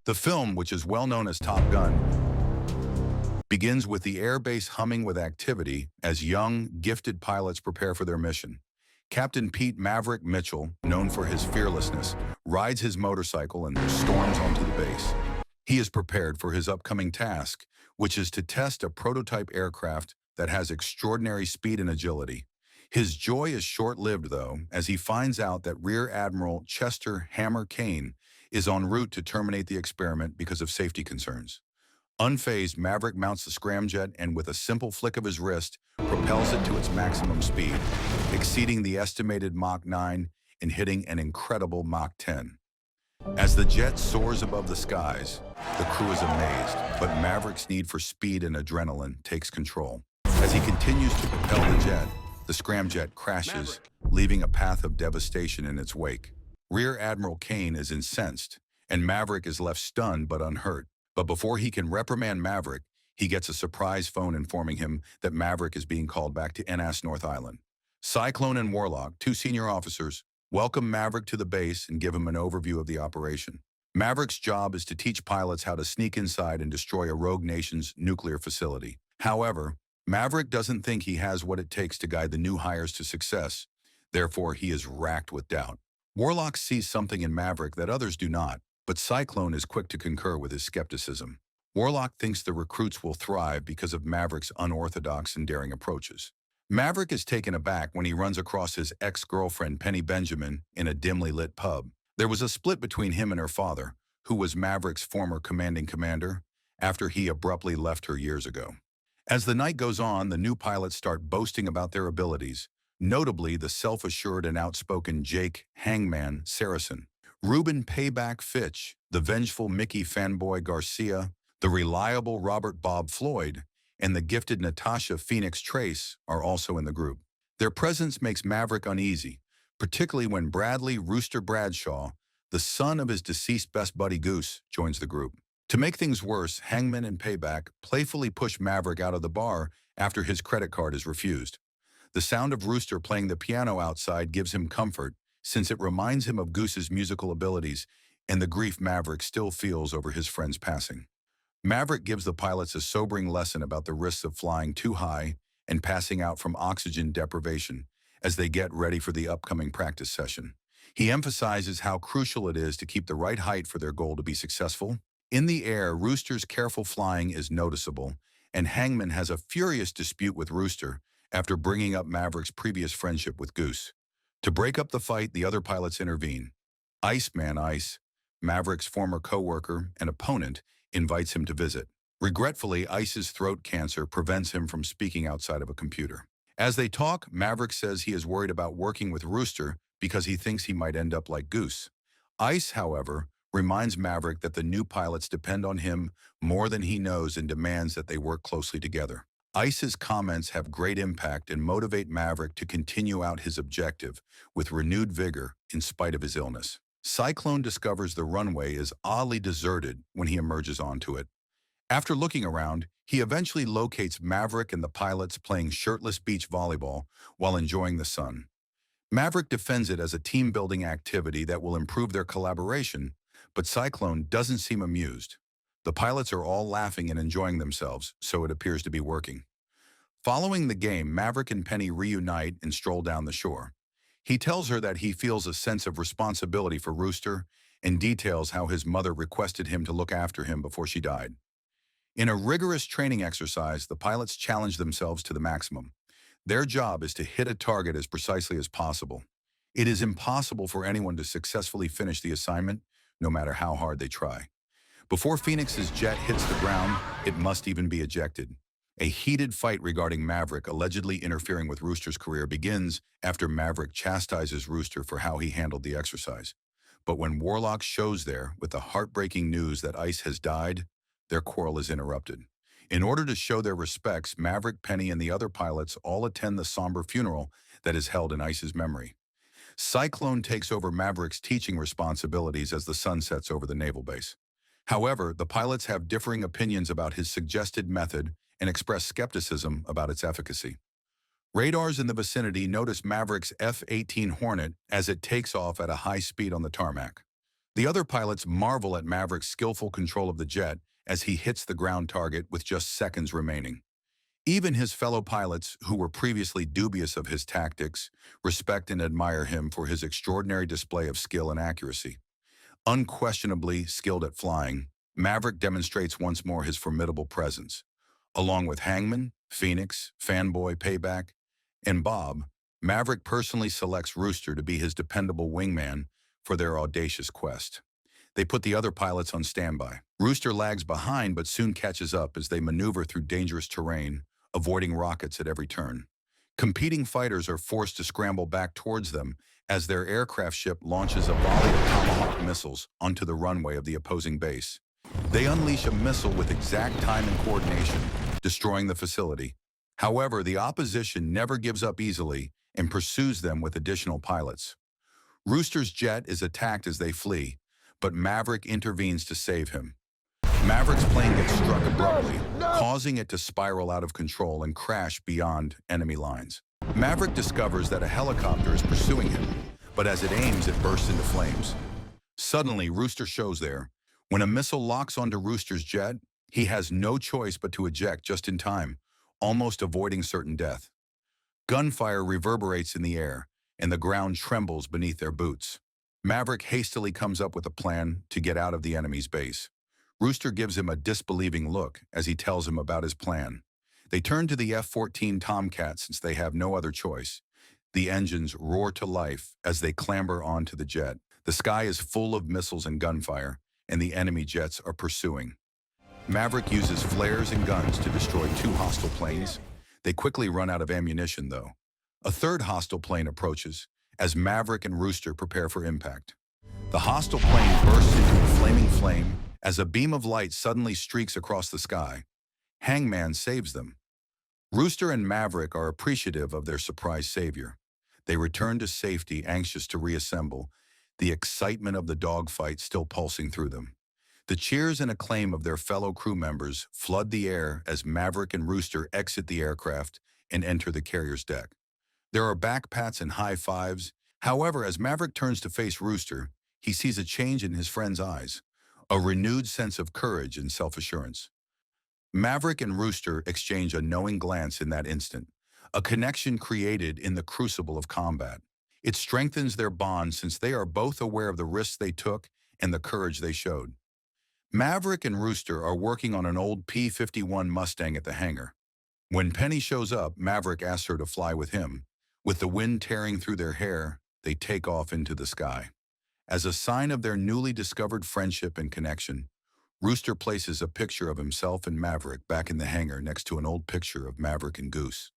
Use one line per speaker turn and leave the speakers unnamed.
The film, which is well known as Top Gun, begins with the airbase humming with activity as young, gifted pilots prepare for their mission. Captain Pete Maverick Mitchell, known for his fearlessness, rides his motorcycle and storms onto the base. He is prepared for his upcoming task, which is to test a prototype aircraft that has extraordinary speed and agility. His joy is short-lived, though, as he finds out that Rear Admiral Chester Hammer Kane is en route to terminate the experiment because of safety concerns. Unfazed, Maverick mounts the scramjet and with a simple flick of his wrist, propels it to its maximum speed, exceeding the estimated Mach 9 and hitting an incredible Mach 10. As the jet soars above the skies, the crew is amazed, but Maverick's need for speed and adrenaline takes control. As he continues to propel the jet, the scramjet crashes, leaving a path of devastation in its wake. Rear Admiral Kane is incensed, and Maverick is left stunned but unhurt. But before he can reprimand Maverick, he gets a surprise phone informing him that Maverick is being called back to NS North Island. Cyclone and Warlock, two senior officers, welcome Maverick to the base and give him an overview of the operation. Maverick's job is to teach pilots how to sneak inside and destroy a rogue nation's nuclear facility. However, Maverick doesn't think he has what it takes to guide the new hires to success. Therefore, he is racked with doubt. Warlock sees something in Maverick that others do not, but Cyclone is quick to concur with his skepticism. Warlock thinks the recruits will thrive because of Maverick's unorthodox and daring approaches. Maverick is taken aback when he runs across his ex-girlfriend Penny Benjamin in a dimly lit pub. There was a split between him and her father, who was Maverick's former commanding commander, after he abruptly left her years ago. As the night goes on, the new pilots start boasting about their abilities, notably the self-assured and outspoken Jake Hangman Saracen. Ruben Payback Fitch, the vengeful Mickey Fanboy Garcia, the reliable Robert Bob Floyd, and the gifted Natasha Phoenix Trace are also in the group. Their presence makes Maverick uneasy, particularly when Bradley Rooster Bradshaw, the son of his deceased best buddy Goose, joins the group. To make things worse, Hangman and Payback playfully push Maverick out of the bar after his credit card is refused. The sound of Rooster playing the piano outside gives him comfort, since it reminds him of Goose's musical abilities and the grief Maverick still feels over his friend's passing. Maverick gives the pilots a sobering lesson about the risks of flying too high and passing out from oxygen deprivation as they get ready for the upcoming practice session. He emphasizes how crucial it is to keep the right height for their goal to be successful. In the air, Rooster's careful flying is noticeable, and Hangman has a furious dispute with Rooster after bringing up Maverick's previous friendship with Goose. To break up the fight, the other pilots intervene. Iceman Ice, Maverick's former co-worker and opponent, invites him to visit. Regretfully, Ice's throat cancer prevents him from speaking outside of a computer. As they talk, Maverick says he is worried about working with Rooster because he thinks he might end up like Goose. Ice, however, reminds Maverick that the new pilots depend on him more than he knows and demands that they work closely together. Ice's comments have great impact and motivate Maverick to continue out his objective with renewed vigor in spite of his illness. Cyclone discovers the runway is oddly deserted when he emerges onto it. After looking around, he eventually locates Maverick and the pilots playing shirtless beach volleyball while enjoying the sun. Maverick defends it as a team-building activity that will improve their collaboration, but Cyclone doesn't seem amused. The pilots are all laughing and enjoying themselves, so it appears to be working. Following the game, Maverick and Penny reunite and stroll down the shore. He tells her that he feels a sense of responsibility for Rooster and details how his mother requested him to look after him before she died. In a rigorous training exercise, the pilots challenge themselves to the maximum. Their job is to hit a target as precisely as possible. It is impossible for anyone to successfully finish the assignment, no matter how hard they try. Before Phoenix's jet hits the ground, it must even be ejected. A heated fight regarding Maverick allegedly interfering with Rooster's career begins after Maverick chastises Rooster for how he handled the exercise. But when Warlock shows there with the heartbreaking news that Ice has died, their quarrel is interrupted. In order to show their respects, Maverick, Penny, and the other pilots all attend the somber funeral that is held in Ice's memory. Cyclone takes over Maverick's teaching responsibilities as the sun sets over the naval base. However, the pilots have differing opinions about his suggested method and express skepticism about its efficacy. Radars in the vicinity notice Maverick's F-18 Hornet as it takes off at a high speed on the tarmac. The other pilots marvel at Maverick's skillful control of the jet as he hits the ground target with just seconds remaining. Even his fellow pilots, who were previously dubious of his tactics, respect and admire him for his extraordinary display of skill and accuracy. Unquestionably skilled at flying, Maverick demonstrates once more his formidable presence. Along with Hangman, Phoenix, Fanboy, Payback, and Bob, Maverick personally selects Rooster to be his dependable wingman for their audacious quest. They put the other pilots on standby. Rooster lags behind but soon catches up as they maneuver through dangerous terrain, avoiding rockets at every turn. Competing fighters are forced to scramble back towards them as their aircraft ship launches a volley of Tomahawk missiles onto the runway of the opposing base. They unleash a missile with exact time and coordination, destroying the facility. However, the opposition never gives up easily and pursues them with additional pilots. Rooster's jet is attacked as they flee, but Maverick intervenes to save him. Maverick's plane gets struck abruptly, causing it to spiral out of control and crash beyond enemy lines. Maverick discovers that a helicopter is pursuing him, but as it aims, it bursts into flames. Suddenly, Rooster shows there. When a missile locks onto Rooster's jet, he has no choice but to eject just in time, almost avoiding certain death. Gunfire reverberates in the air, and the ground trembles beneath their boots. Maverick hastily comes up with a plan to get out of the enemy's base. Rooster gives him a disbelieving look as he tells him about his plan. They turn to the F-14 Tomcat since they have no other choice. The engines roar to life as they clamber onto the jet. The sky is full of missiles and gunfire, and the enemy jets are pursuing. Maverick uses flares and guns to destroy two hostile planes. They quickly run out of ammunition, though. A third hostile plane approaches as Maverick and Rooster prepare for impact. The hostile plane bursts into a flaming flame as a beam of light suddenly streaks across the sky. Hangman saves them. Rooster and Maverick are appreciative of their surprise savior. They return to safety, anxious to reassemble, the excitement of the dogfight still pulsing through them. The cheers and acclaim of their fellow crew members flood the air as Maverick and Rooster exit the aircraft and enter the carrier's deck. There are backpats and high fives. However, as Maverick turns to face Rooster, he sees a change in his friend's eyes, a renewed sense of courage and self-assurance. Maverick and Rooster exchange a knowing glance in that instant, a connection created in the crucible of combat. It strengthens their bond since they are both aware of the risks they took and the courage they showed. Maverick and Rooster are working on an old P-51 Mustang at the hangar. When Penny shows up, Maverick asks her to fly with him. With the wind tearing through their hair, they take off into the sky. As a sign of their newly discovered friendship and connection, Rooster places a picture of himself and Maverick back in the hangar next to an old picture of Maverick and Goose.